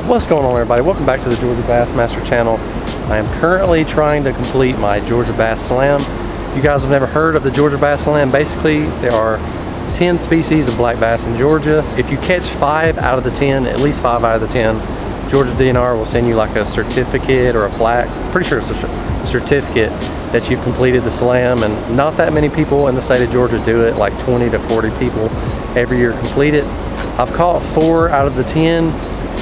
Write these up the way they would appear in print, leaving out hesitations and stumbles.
What's going on, everybody? Welcome back to the Georgia Bass Master channel. I am currently trying to complete my Georgia Bass Slam. If you guys have never heard of the Georgia Bass Slam, basically there are 10 species of black bass in Georgia. If you catch 5 out of the 10, at least 5 out of the 10, Georgia DNR will send you like a certificate or a plaque. Pretty sure it's a certificate that you've completed the slam, and not that many people in the state of Georgia do it, like 20 to 40 people every year complete it. I've caught 4 out of the 10,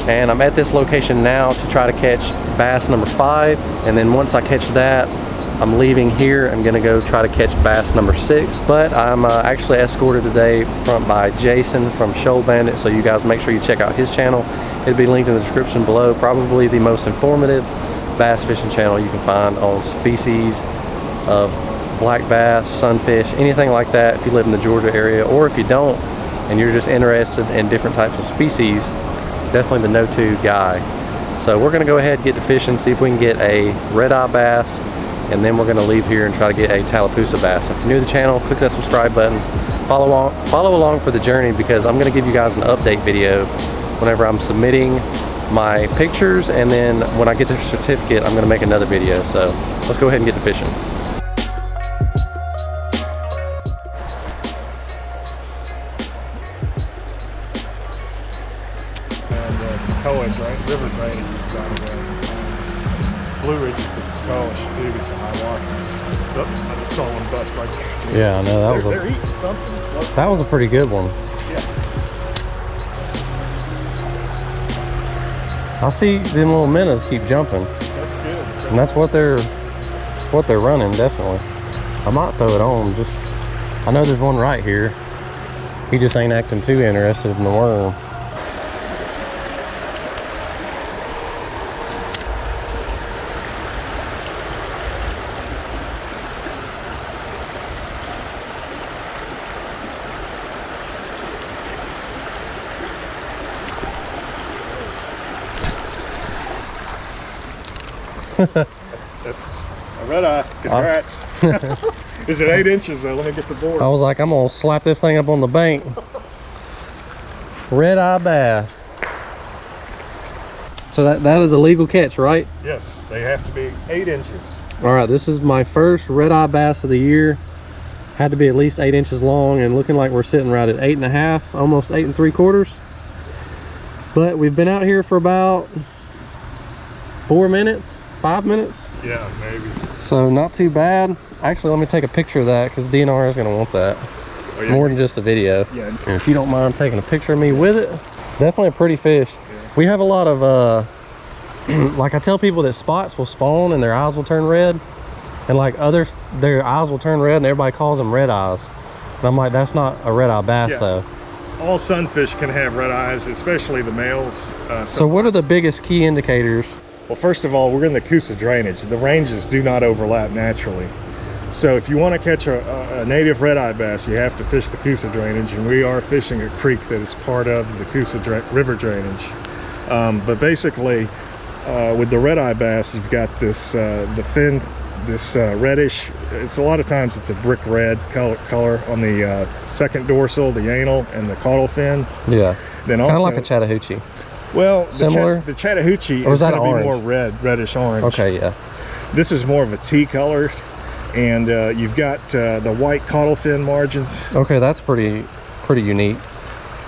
and I'm at this location now to try to catch bass number 5, and then once I catch that, I'm leaving here. I'm gonna go try to catch bass number 6, but I'm actually escorted today by Jason from Shoal Bandit, so you guys make sure you check out his channel. It'll be linked in the description below. Probably the most informative bass fishing channel you can find on species of black bass, sunfish, anything like that if you live in the Georgia area, or if you don't and you're just interested in different types of species, definitely the no-to guy. So we're gonna go ahead and get to fishing, see if we can get a redeye bass, and then we're gonna leave here and try to get a Tallapoosa bass. If you're new to the channel, click that subscribe button, follow along for the journey, because I'm gonna give you guys an update video whenever I'm submitting my pictures, and then when I get the certificate, I'm gonna make another video. So let's go ahead and get to fishing. KAYAK, right? River drainage is down the way. Blue Ridge is the tallest, biggest, the high water. Oh, I just saw one bust right there. Yeah, I know that they're eating something. That was a pretty good one. Yeah. I see them little minnows keep jumping. That's good. And that's what they're running, definitely. I might throw it on. I know there's one right here. He just ain't acting too interested in the worm. That's a redeye. Congrats. Is it 8 inches though? Let me get the board. I was like, I'm gonna slap this thing up on the bank. Redeye bass. So that is a legal catch, right? Yes, they have to be 8 inches. All right, this is my first redeye bass of the year. Had to be at least 8 inches long, and looking like we're sitting right at 8.5, almost 8 3/4. But we've been out here for about 4 minutes. 5 minutes? Yeah, maybe. So not too bad. Actually, let me take a picture of that, because DNR is going to want that. Oh, yeah. More than just a video. Yeah. And if you don't mind taking a picture of me with it, definitely a pretty fish. Yeah. We have a lot of, like I tell people that spots will spawn and their eyes will turn red. And like their eyes will turn red and everybody calls them red eyes. And I'm like, that's not a redeye bass though. All sunfish can have red eyes, especially the males. So what are the biggest key indicators? Well, first of all, we're in the Coosa drainage. The ranges do not overlap naturally. So if you want to catch a native redeye bass, you have to fish the Coosa drainage, and we are fishing a creek that is part of the Coosa river drainage. But basically, with the redeye bass, you've got this, the fin, this reddish, a lot of times it's a brick red color on the second dorsal, the anal, and the caudal fin. Yeah, then also, kind of like a Chattahoochee. Well, similar. The Chattahoochee or is that going to be orange? more reddish orange. Okay, yeah. This is more of a tea color, and you've got the white caudal fin margins. Okay, that's pretty unique.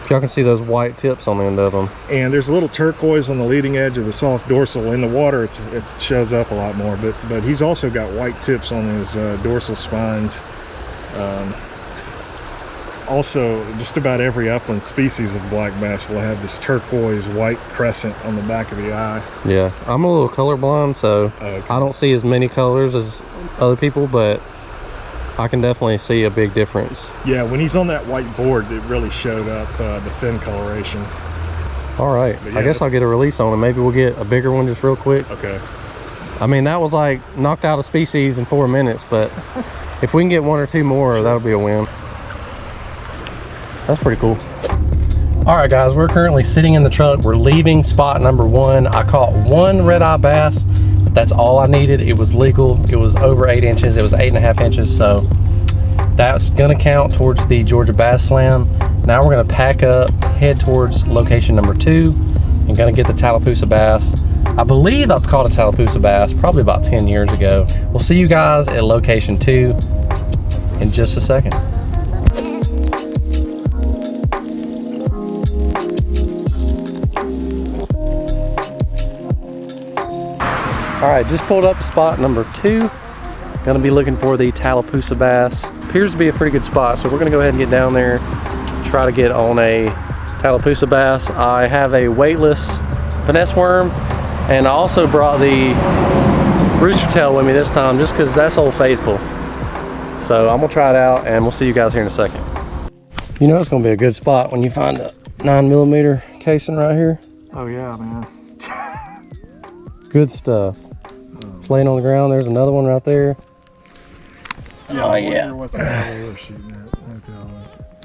Y'all can see those white tips on the end of them. And there's a little turquoise on the leading edge of the soft dorsal. In the water, it shows up a lot more. But he's also got white tips on his dorsal spines. Also, just about every upland species of black bass will have this turquoise white crescent on the back of the eye. Yeah, I'm a little colorblind, so I don't see as many colors as other people, but I can definitely see a big difference. Yeah, when he's on that white board, it really showed up the fin coloration. All right, yeah, I guess I'll get a release on it. Maybe we'll get a bigger one just real quick. Okay. I mean, that was like knocked out a species in 4 minutes, but if we can get 1 or 2 more, sure, that'll be a win. That's pretty cool. All right, guys, we're currently sitting in the truck. We're leaving spot number 1. I caught 1 redeye bass. That's all I needed. It was legal. It was over 8 inches. It was 8.5 inches. So that's gonna count towards the Georgia Bass Slam. Now we're gonna pack up, head towards location number 2, and gonna get the Tallapoosa bass. I believe I've caught a Tallapoosa bass probably about 10 years ago. We'll see you guys at location 2 in just a second. All right, just pulled up spot number 2. Gonna be looking for the Tallapoosa bass. Appears to be a pretty good spot, so we're gonna go ahead and get down there, try to get on a Tallapoosa bass. I have a weightless finesse worm, and I also brought the rooster tail with me this time just because that's Old Faithful. So I'm gonna try it out and we'll see you guys here in a second. You know it's gonna be a good spot when you find a 9mm casing right here. Oh yeah, man. Good stuff. It's laying on the ground. There's another one right there. Yeah, oh yeah. What the hell they were shooting at.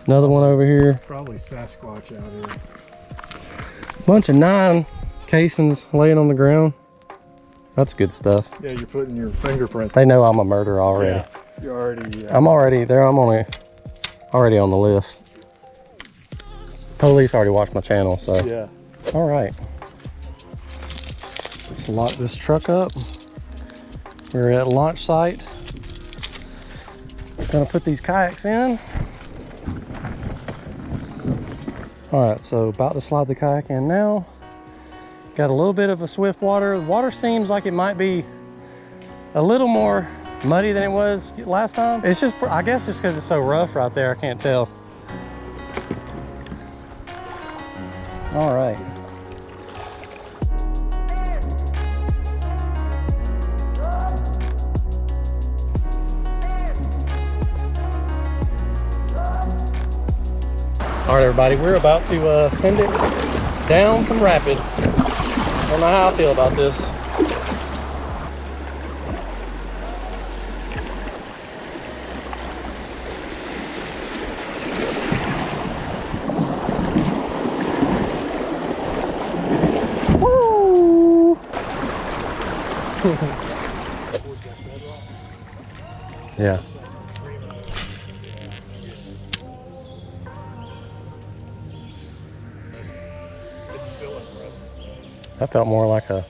Another one over here. Probably Sasquatch out here. Bunch of 9 casings laying on the ground. That's good stuff. Yeah, you're putting your fingerprint. They know I'm a murderer already. Yeah, you're already. I'm already there. I'm already on the list. Police already watched my channel, so. Yeah. All right. Let's lock this truck up. We're at launch site. Gonna put these kayaks in. All right, so about to slide the kayak in now. Got a little bit of a swift water. The water seems like it might be a little more muddy than it was last time. It's just, I guess just because it's so rough right there, I can't tell. All right. All right, everybody, we're about to send it down some rapids. I don't know how I feel about this. Woo! Yeah. That felt more like a...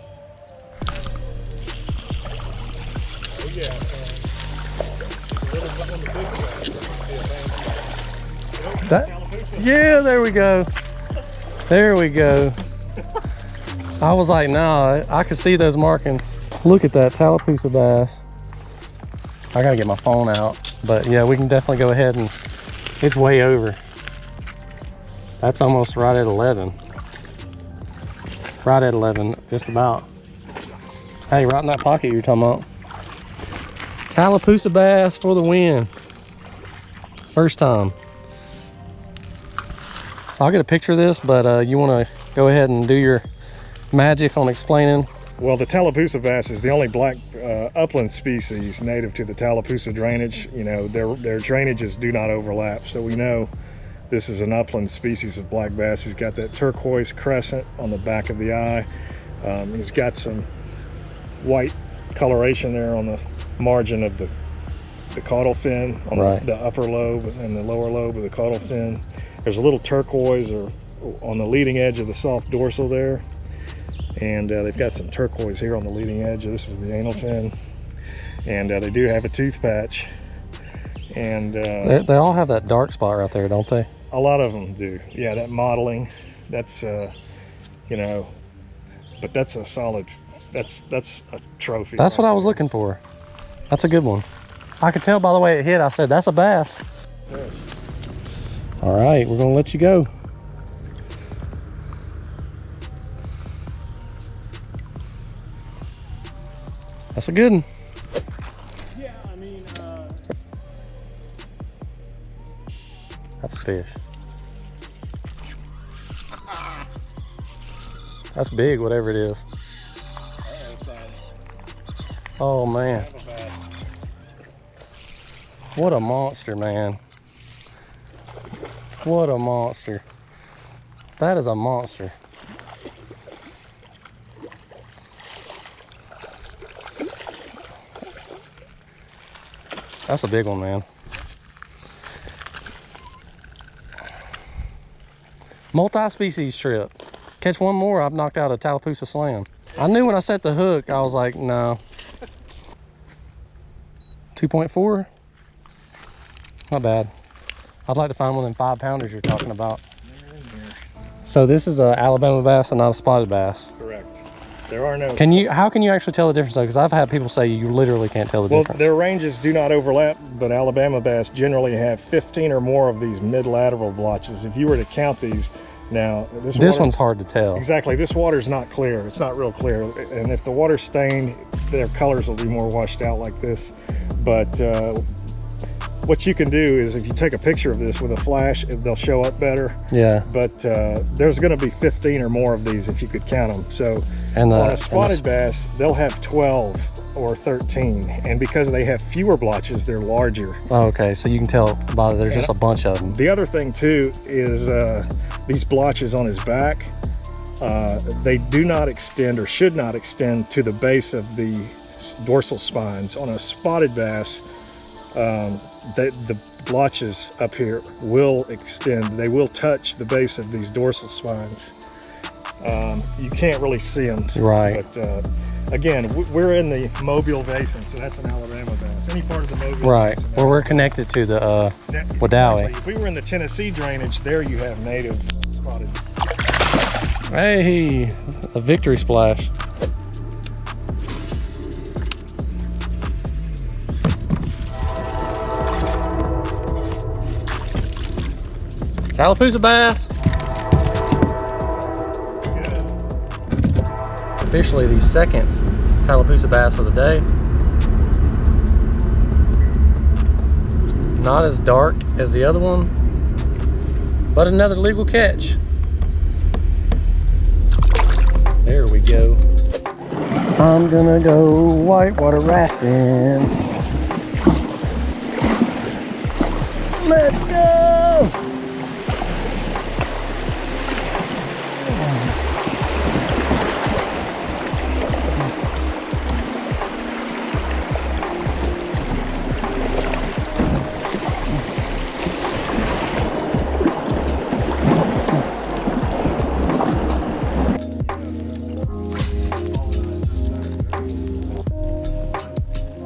Yeah, there we go. There we go. I was like, nah, I could see those markings. Look at that Tallapoosa bass. I gotta get my phone out, but yeah, we can definitely go ahead and it's way over. That's almost right at 11. Right at 11, just about. Hey, right in that pocket you're talking about. Tallapoosa bass for the win. First time. So I'll get a picture of this, but you want to go ahead and do your magic on explaining. Well, the Tallapoosa bass is the only black upland species native to the Tallapoosa drainage. You know, their drainages do not overlap, so we know this is an upland species of black bass. He's got that turquoise crescent on the back of the eye. He's got some white coloration there on the margin of the caudal fin, on the upper lobe and the lower lobe of the caudal fin. There's a little turquoise on the leading edge of the soft dorsal there. And they've got some turquoise here on the leading edge. This is the anal fin. And they do have a tooth patch. And they all have that dark spot right there, don't they? A lot of them do. Yeah, that modeling, that's you know, but that's a solid, that's a trophy. That's what I was looking for. That's a good one. I could tell by the way it hit. I said, that's a bass. Yeah. All right, we're gonna let you go. That's a good one. Yeah, I mean, that's a fish. That's big, whatever it is. Oh man. What a monster, man. What a monster. That is a monster. That's a big one, man. Multi-species trip. catch one more, I've knocked out a Tallapoosa Slam. I knew when I set the hook, I was like, no. 2.4, not bad. I'd like to find one of them 5-pounders you're talking about. So this is a Alabama bass and not a spotted bass. Correct. There are no. How can you actually tell the difference though? Because I've had people say you literally can't tell the difference. Well, their ranges do not overlap, but Alabama bass generally have 15 or more of these mid-lateral blotches. If you were to count these, now this one's hard to tell. Exactly. This water's not clear. It's not real clear, and if the water's stained, their colors will be more washed out like this. But what you can do is if you take a picture of this with a flash, they'll show up better. Yeah. But there's going to be 15 or more of these if you could count them. So on a spotted bass, they'll have 12 or 13, and because they have fewer blotches, they're larger. Oh, okay, so you can tell by there's just a bunch of them. The other thing too is these blotches on his back, they do not extend or should not extend to the base of the dorsal spines. On a spotted bass, the blotches up here will extend. They will touch the base of these dorsal spines. You can't really see them, right? But again, we're in the Mobile Basin, so that's an Alabama bass. Any part of the Mobile right Basin, where we're connected to the Redeye. exactly. If we were in the Tennessee drainage, there you have native spotted. Hey, a victory splash. Tallapoosa bass. Officially the second Tallapoosa bass of the day. Not as dark as the other one, but another legal catch. There we go. I'm gonna go whitewater rafting. Let's go!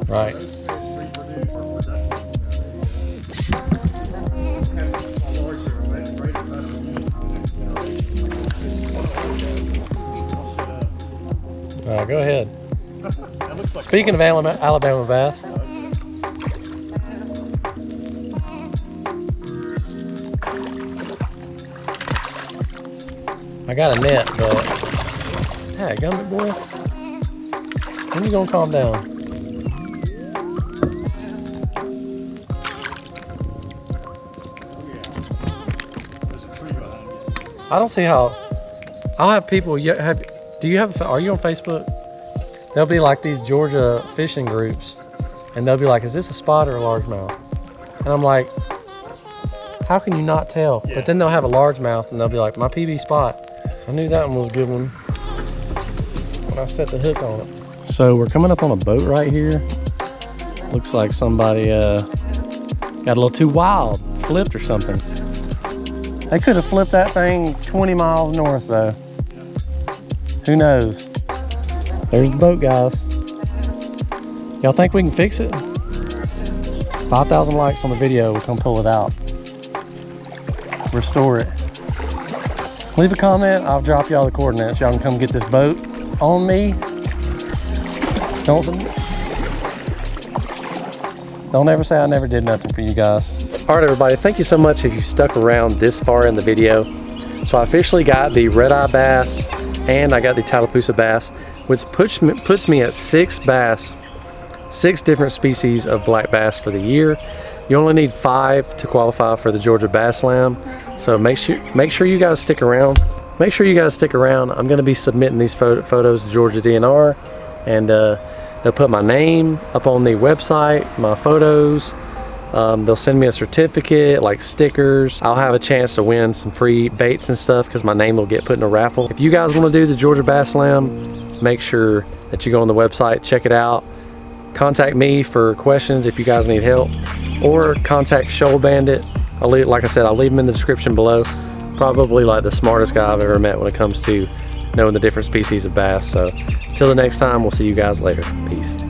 Right. Go ahead. Speaking of Alabama bass, I got a net, but hey, gummit boy, when you gonna calm down? I don't see how. I'll have people. Do you have? Are you on Facebook? There'll be like these Georgia fishing groups, and they'll be like, "Is this a spot or a largemouth?" And I'm like, "How can you not tell?" Yeah. But then they'll have a largemouth, and they'll be like, "My PB spot." I knew that one was a good one when I set the hook on it. So we're coming up on a boat right here. Looks like somebody got a little too wild, flipped or something. They could have flipped that thing 20 miles north though. Who knows? There's the boat, guys. Y'all think we can fix it? 5,000 likes on the video, we'll come pull it out. Restore it. Leave a comment, I'll drop y'all the coordinates. Y'all can come get this boat on me. Don't ever say I never did nothing for you guys. All right, everybody, thank you so much if you stuck around this far in the video. So I officially got the Redeye bass and I got the Tallapoosa bass, which puts me at 6 bass, 6 different species of black bass for the year. You only need 5 to qualify for the Georgia Bass Slam. So make sure you guys stick around. Make sure you guys stick around. I'm gonna be submitting these photos to Georgia DNR, and they'll put my name up on the website, my photos. They'll send me a certificate, like stickers. I'll have a chance to win some free baits and stuff because my name will get put in a raffle. If you guys want to do the Georgia Bass Slam, make sure that you go on the website, check it out. Contact me for questions if you guys need help, or contact Shoal Bandit. Like I said, I'll leave them in the description below. probably like the smartest guy I've ever met when it comes to knowing the different species of bass. So until the next time, we'll see you guys later. Peace.